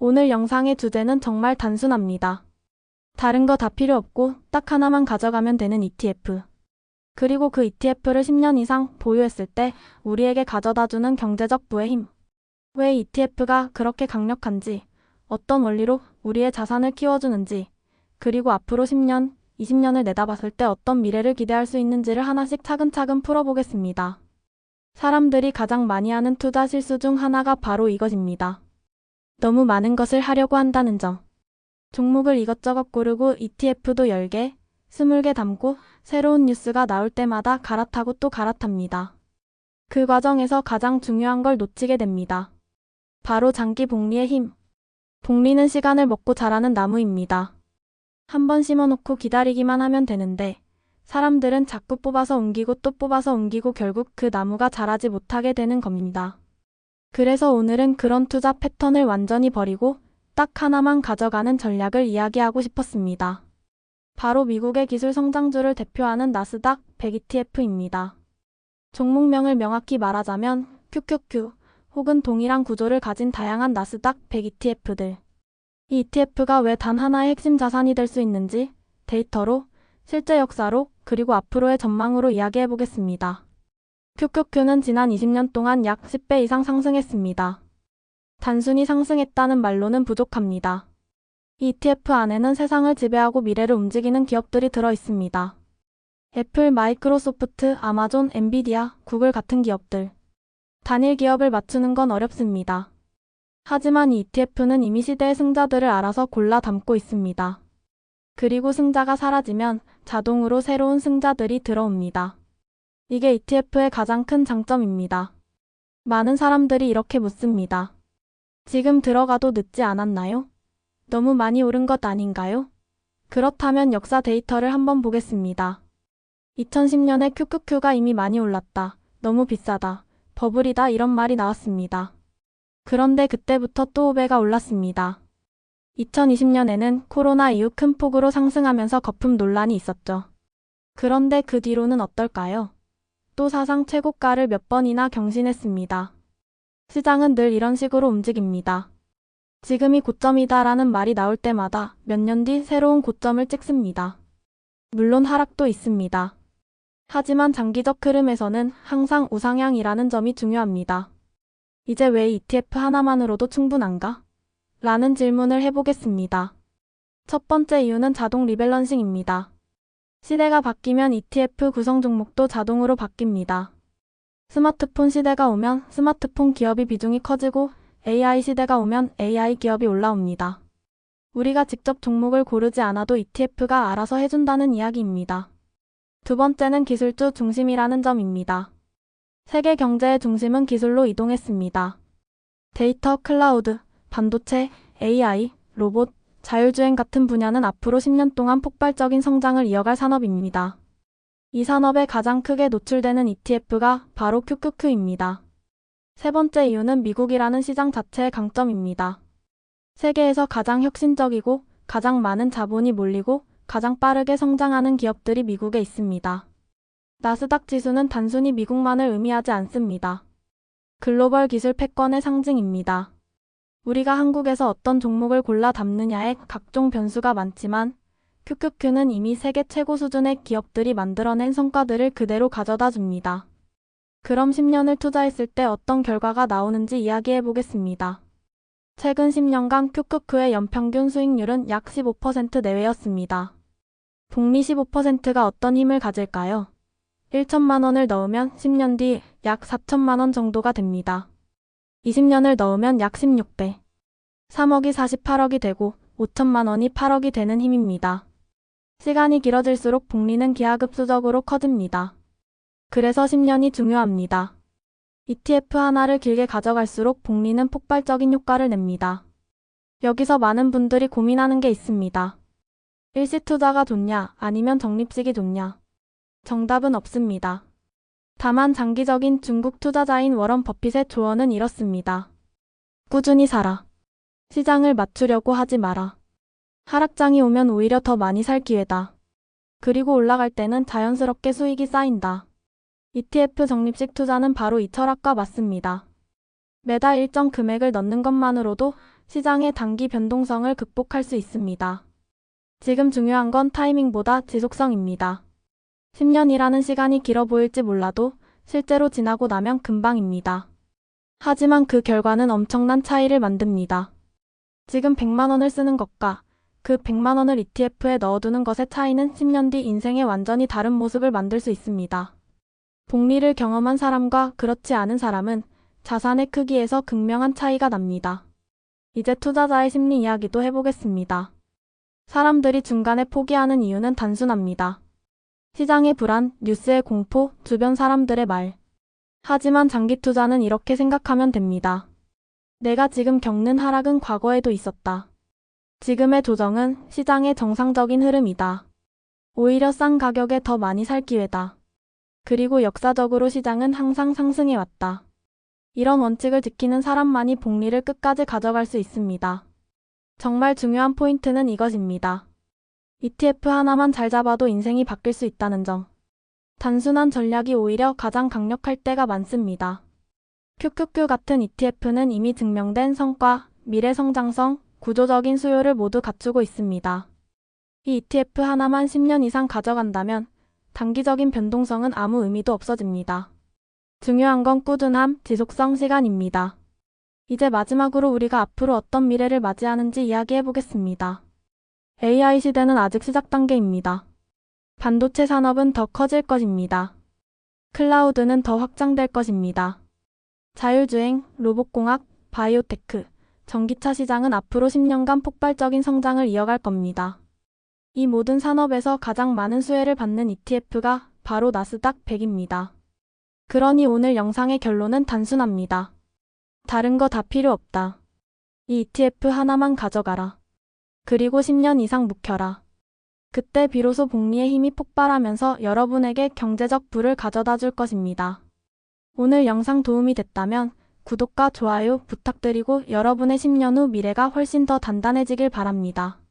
오늘 영상의 주제는 정말 단순합니다. 다른 거 다 필요 없고 딱 하나만 가져가면 되는 ETF. 그리고 그 ETF를 10년 이상 보유했을 때 우리에게 가져다주는 경제적 부의 힘. 왜 ETF가 그렇게 강력한지, 어떤 원리로 우리의 자산을 키워주는지, 그리고 앞으로 10년, 20년을 내다봤을 때 어떤 미래를 기대할 수 있는지를 하나씩 차근차근 풀어보겠습니다. 사람들이 가장 많이 하는 투자 실수 중 하나가 바로 이것입니다. 너무 많은 것을 하려고 한다는 점. 종목을 이것저것 고르고 ETF도 10개, 20개 담고 새로운 뉴스가 나올 때마다 갈아타고 또 갈아탑니다. 그 과정에서 가장 중요한 걸 놓치게 됩니다. 바로 장기 복리의 힘. 복리는 시간을 먹고 자라는 나무입니다. 한번 심어놓고 기다리기만 하면 되는데 사람들은 자꾸 뽑아서 옮기고 또 뽑아서 옮기고 결국 그 나무가 자라지 못하게 되는 겁니다. 그래서 오늘은 그런 투자 패턴을 완전히 버리고 딱 하나만 가져가는 전략을 이야기하고 싶었습니다. 바로 미국의 기술 성장주를 대표하는 나스닥 100 ETF입니다. 종목명을 명확히 말하자면 QQQ 혹은 동일한 구조를 가진 다양한 나스닥 100 ETF들. 이 ETF가 왜 단 하나의 핵심 자산이 될 수 있는지 데이터로, 실제 역사로, 그리고 앞으로의 전망으로 이야기해 보겠습니다. QQQ는 지난 20년 동안 약 10배 이상 상승했습니다. 단순히 상승했다는 말로는 부족합니다. 이 ETF 안에는 세상을 지배하고 미래를 움직이는 기업들이 들어 있습니다. 애플, 마이크로소프트, 아마존, 엔비디아, 구글 같은 기업들. 단일 기업을 맞추는 건 어렵습니다. 하지만 이 ETF는 이미 시대의 승자들을 알아서 골라 담고 있습니다. 그리고 승자가 사라지면 자동으로 새로운 승자들이 들어옵니다. 이게 ETF의 가장 큰 장점입니다. 많은 사람들이 이렇게 묻습니다. 지금 들어가도 늦지 않았나요? 너무 많이 오른 것 아닌가요? 그렇다면 역사 데이터를 한번 보겠습니다. 2010년에 QQQ가 이미 많이 올랐다. 너무 비싸다. 버블이다 이런 말이 나왔습니다. 그런데 그때부터 또 5배가 올랐습니다. 2020년에는 코로나 이후 큰 폭으로 상승하면서 거품 논란이 있었죠. 그런데 그 뒤로는 어떨까요? 또 사상 최고가를 몇 번이나 경신했습니다. 시장은 늘 이런 식으로 움직입니다. 지금이 고점이다라는 말이 나올 때마다 몇 년 뒤 새로운 고점을 찍습니다. 물론 하락도 있습니다. 하지만 장기적 흐름에서는 항상 우상향이라는 점이 중요합니다. 이제 왜 ETF 하나만으로도 충분한가? 라는 질문을 해보겠습니다. 첫 번째 이유는 자동 리밸런싱입니다. 시대가 바뀌면 ETF 구성 종목도 자동으로 바뀝니다. 스마트폰 시대가 오면 스마트폰 기업이 비중이 커지고 AI 시대가 오면 AI 기업이 올라옵니다. 우리가 직접 종목을 고르지 않아도 ETF가 알아서 해준다는 이야기입니다. 두 번째는 기술주 중심이라는 점입니다. 세계 경제의 중심은 기술로 이동했습니다. 데이터, 클라우드, 반도체, AI, 로봇, 자율주행 같은 분야는 앞으로 10년 동안 폭발적인 성장을 이어갈 산업입니다. 이 산업에 가장 크게 노출되는 ETF가 바로 QQQ입니다. 세 번째 이유는 미국이라는 시장 자체의 강점입니다. 세계에서 가장 혁신적이고 가장 많은 자본이 몰리고 가장 빠르게 성장하는 기업들이 미국에 있습니다. 나스닥 지수는 단순히 미국만을 의미하지 않습니다. 글로벌 기술 패권의 상징입니다. 우리가 한국에서 어떤 종목을 골라 담느냐에 각종 변수가 많지만 QQQ는 이미 세계 최고 수준의 기업들이 만들어낸 성과들을 그대로 가져다 줍니다. 그럼 10년을 투자했을 때 어떤 결과가 나오는지 이야기해 보겠습니다. 최근 10년간 QQQ의 연평균 수익률은 약 15% 내외였습니다. 복리 15%가 어떤 힘을 가질까요? 1천만 원을 넣으면 10년 뒤 약 4천만 원 정도가 됩니다. 20년을 넣으면 약 16배. 3억이 48억이 되고 5천만 원이 8억이 되는 힘입니다. 시간이 길어질수록 복리는 기하급수적으로 커집니다. 그래서 10년이 중요합니다. ETF 하나를 길게 가져갈수록 복리는 폭발적인 효과를 냅니다. 여기서 많은 분들이 고민하는 게 있습니다. 일시 투자가 좋냐 아니면 적립식이 좋냐? 정답은 없습니다. 다만 장기적인 중국 투자자인 워런 버핏의 조언은 이렇습니다. 꾸준히 사라. 시장을 맞추려고 하지 마라. 하락장이 오면 오히려 더 많이 살 기회다. 그리고 올라갈 때는 자연스럽게 수익이 쌓인다. ETF 적립식 투자는 바로 이 철학과 맞습니다. 매달 일정 금액을 넣는 것만으로도 시장의 단기 변동성을 극복할 수 있습니다. 지금 중요한 건 타이밍보다 지속성입니다. 10년이라는 시간이 길어 보일지 몰라도 실제로 지나고 나면 금방입니다. 하지만 그 결과는 엄청난 차이를 만듭니다. 지금 100만 원을 쓰는 것과 그 100만 원을 ETF에 넣어두는 것의 차이는 10년 뒤 인생의 완전히 다른 모습을 만들 수 있습니다. 복리를 경험한 사람과 그렇지 않은 사람은 자산의 크기에서 극명한 차이가 납니다. 이제 투자자의 심리 이야기도 해보겠습니다. 사람들이 중간에 포기하는 이유는 단순합니다. 시장의 불안, 뉴스의 공포, 주변 사람들의 말. 하지만 장기 투자는 이렇게 생각하면 됩니다. 내가 지금 겪는 하락은 과거에도 있었다. 지금의 조정은 시장의 정상적인 흐름이다. 오히려 싼 가격에 더 많이 살 기회다. 그리고 역사적으로 시장은 항상 상승해왔다. 이런 원칙을 지키는 사람만이 복리를 끝까지 가져갈 수 있습니다. 정말 중요한 포인트는 이것입니다. ETF 하나만 잘 잡아도 인생이 바뀔 수 있다는 점. 단순한 전략이 오히려 가장 강력할 때가 많습니다. QQQ 같은 ETF는 이미 증명된 성과, 미래 성장성, 구조적인 수요를 모두 갖추고 있습니다. 이 ETF 하나만 10년 이상 가져간다면 단기적인 변동성은 아무 의미도 없어집니다. 중요한 건 꾸준함, 지속성, 시간입니다. 이제 마지막으로 우리가 앞으로 어떤 미래를 맞이하는지 이야기해 보겠습니다. AI 시대는 아직 시작 단계입니다. 반도체 산업은 더 커질 것입니다. 클라우드는 더 확장될 것입니다. 자율주행, 로봇공학, 바이오테크, 전기차 시장은 앞으로 10년간 폭발적인 성장을 이어갈 겁니다. 이 모든 산업에서 가장 많은 수혜를 받는 ETF가 바로 나스닥 100입니다. 그러니 오늘 영상의 결론은 단순합니다. 다른 거 다 필요 없다. 이 ETF 하나만 가져가라. 그리고 10년 이상 묵혀라. 그때 비로소 복리의 힘이 폭발하면서 여러분에게 경제적 부를 가져다 줄 것입니다. 오늘 영상 도움이 됐다면 구독과 좋아요 부탁드리고 여러분의 10년 후 미래가 훨씬 더 단단해지길 바랍니다.